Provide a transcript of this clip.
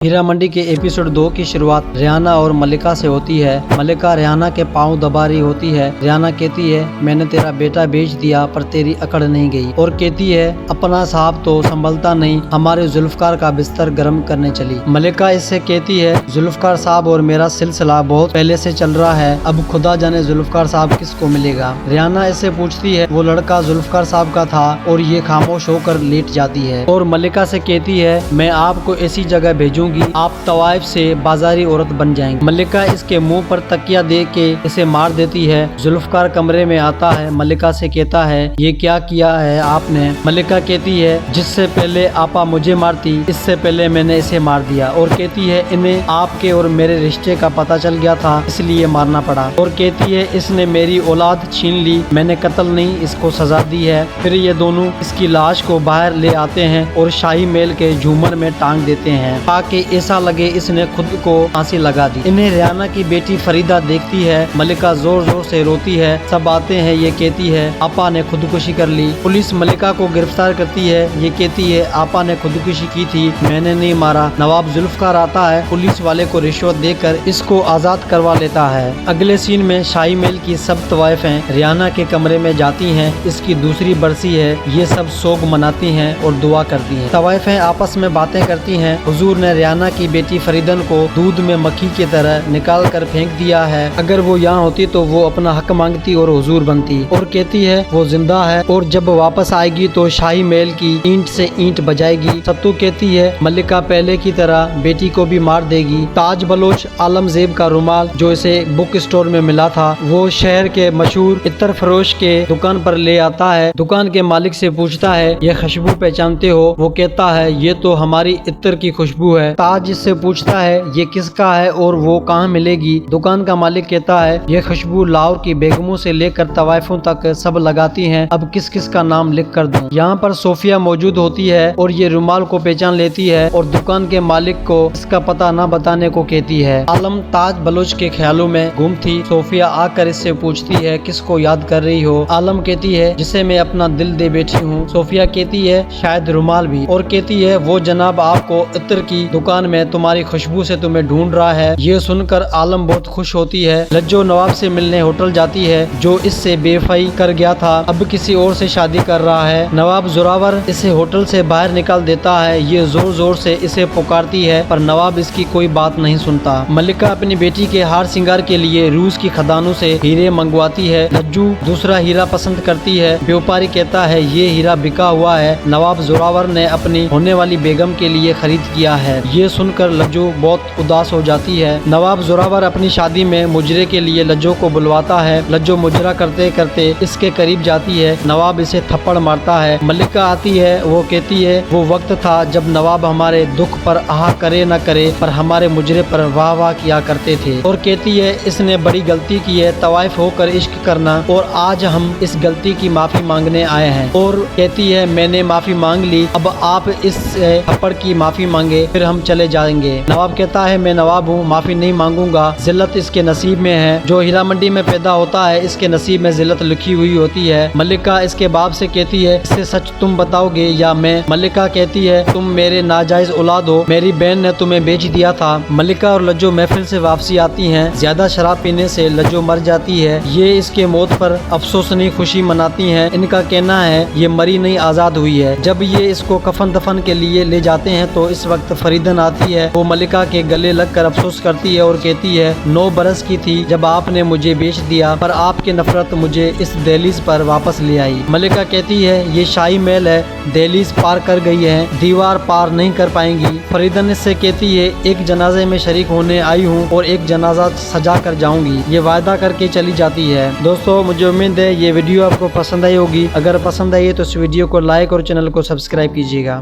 हीरा मंडी के एपिसोड 2 की शुरुआत रियाना और मल्लिका से होती है। मल्लिका रियाना के पांव दबा रही होती है। रियाना कहती है, मैंने तेरा बेटा बेच दिया पर तेरी अकड़ नहीं गई, और कहती है, अपना साहब तो संभलता नहीं, हमारे जुल्फकार का बिस्तर गर्म करने चली। मल्लिका इससे कहती है, जुल्फकार साहब और मेरा सिलसिला बहुत पहले से चल रहा है, अब खुदा जाने जुल्फकार साहब किसको मिलेगा। रियाना इससे पूछती है, वो लड़का जुल्फकार साहब का था, और ये खामोश होकर लेट जाती है और मल्लिका से कहती है, मैं आपको ऐसी जगह भेजूंगी आप तवाइफ से बाजारी औरत बन जाएंगे। मल्लिका इसके मुंह पर तकिया दे के इसे मार देती है। जुल्फकार कमरे में आता है, मल्लिका से कहता है, ये क्या किया है आपने। मल्लिका कहती है, जिससे पहले आपा मुझे मारती, इससे पहले मैंने इसे मार दिया, और कहती है, इन्हें आपके और मेरे रिश्ते का पता चल गया था इसलिए मारना पड़ा, और कहती है, इसने मेरी औलाद छीन ली, मैंने कत्ल नहीं इसको सजा दी है। फिर ये दोनों इसकी लाश को बाहर ले आते हैं और शाही महल के झूमर में टांग देते हैं ताकि ऐसा लगे इसने खुद को फांसी लगा दी। इन्हें रियाना की बेटी फरीदा देखती है। मल्लिका जोर जोर से रोती है। सब आते हैं। ये कहती है, आपा ने खुदकुशी कर ली। पुलिस मल्लिका को गिरफ्तार करती है। ये कहती है, आपा ने खुदकुशी की थी, मैंने नहीं मारा। नवाब जुल्फकार आता है, पुलिस वाले को रिश्वत देकर इसको आजाद करवा लेता है। अगले सीन में शाही महल की सब तवाइफें रियाना के कमरे में जाती हैं। इसकी दूसरी बरसी है। ये सब सोग मनाती हैं और दुआ करती हैं। तवाइफें आपस में बातें करती हैं। हुजूर ने रियाना की बेटी फरीदन को दूध में मक्खी की तरह निकाल कर फेंक दिया है। अगर वो यहाँ होती तो वो अपना हक मांगती और हुजूर बनती, और कहती है वो जिंदा है और जब वापस आएगी तो शाही महल की ईंट से ईंट बजाएगी। सत्तू कहती है, मल्लिका पहले की तरह बेटी को भी मार देगी। ताज बलोच आलमजेब का रुमाल जो इसे बुक स्टोर में मिला था, वो शहर के मशहूर इत्र फरोश के दुकान पर ले आता है। दुकान के मालिक से पूछता है, ये खुशबू पहचानते हो? वो कहता है, ये तो हमारी इत्र की खुशबू है। ताज इससे पूछता है, ये किसका है और वो कहाँ मिलेगी? दुकान का मालिक कहता है, ये खुशबू लाहौर की बेगमों से लेकर तवाइफों तक सब लगाती हैं, अब किस किस का नाम लिख कर दूं। यहाँ पर सोफिया मौजूद होती है और ये रुमाल को पहचान लेती है और दुकान के मालिक को इसका पता न बताने को कहती है। आलम ताज बलोच के ख्यालों में गुम थी। सोफिया आकर इससे पूछती है, किसको याद कर रही हो? आलम कहती है, जिसे मैं अपना दिल दे बैठी हूँ। सोफिया कहती है, शायद रुमाल भी, और कहती है, वो जनाब आपको इत्र की दुकान में तुम्हारी खुशबू से तुम्हें ढूंढ रहा है। ये सुनकर आलम बहुत खुश होती है। लज्जो नवाब से मिलने होटल जाती है, जो इससे बेवफाई कर गया था, अब किसी और से शादी कर रहा है। नवाब जोरावर इसे होटल से बाहर निकाल देता है। ये जोर जोर से इसे पुकारती है पर नवाब इसकी कोई बात नहीं सुनता। मल्लिका अपनी बेटी के हार श्रृंगार के लिए रूस की खदानों से हीरे मंगवाती है। लज्जू दूसरा हीरा पसंद करती है। व्यापारी कहता है, ये हीरा बिका हुआ है, नवाब जोरावर ने अपनी होने वाली बेगम के लिए खरीद किया है। ये सुनकर लज्जो बहुत उदास हो जाती है। नवाब जोरावर अपनी शादी में मुजरे के लिए लज्जो को बुलवाता है। लज्जो मुजरा करते करते इसके करीब जाती है। नवाब इसे थप्पड़ मारता है। मल्लिका आती है। वो कहती है, वो वक्त था जब नवाब हमारे दुख पर आह करे न करे पर हमारे मुजरे पर वाह वाह किया करते थे, और कहती है, इसने बड़ी गलती की है, तवाइफ होकर इश्क करना, और आज हम इस गलती की माफी मांगने आए हैं। और कहती है, मैंने माफी मांग ली, अब आप इस थप्पड़ की माफी मांगे, फिर हम चले जाएंगे। नवाब कहता है, मैं नवाब हूँ, माफी नहीं मांगूंगा, जिल्लत इसके नसीब में है। जो हीरा मंडी में पैदा होता है, इसके नसीब में जिल्लत लिखी हुई होती है। मल्लिका इसके बाप से कहती है, इससे सच तुम बताओगे या मैं? मल्लिका कहती है, तुम मेरे नाजायज औलाद हो, मेरी बहन ने तुम्हें बेच दिया था। मल्लिका और लज्जो महफिल से वापसी आती हैं। ज्यादा शराब पीने से लज्जो मर जाती है। ये इसके मौत पर अफसोस नहीं खुशी मनाती हैं। इनका कहना है, ये मरी नहीं आजाद हुई है। जब ये इसको कफन दफन के लिए ले जाते हैं तो इस वक्त फरीदन आती है। वो मल्लिका के गले लगकर अफसोस करती है और कहती है, 9 बरस की थी जब आपने मुझे बेच दिया, पर आपकी नफरत मुझे इस दहलीज पर वापस ले आई। मल्लिका कहती है, ये शाही महल है, दहलीज पार कर गई है, दीवार पार नहीं कर पाएंगी। फरीदन इससे कहती है, एक जनाजे में शरीक होने आई हूँ और एक जनाजा सजा कर जाऊंगी। ये वायदा करके चली जाती है। दोस्तों, मुझे उम्मीद है ये वीडियो आपको पसंद आई होगी। अगर पसंद आई है तो इस वीडियो को लाइक और चैनल को सब्सक्राइब कीजिएगा।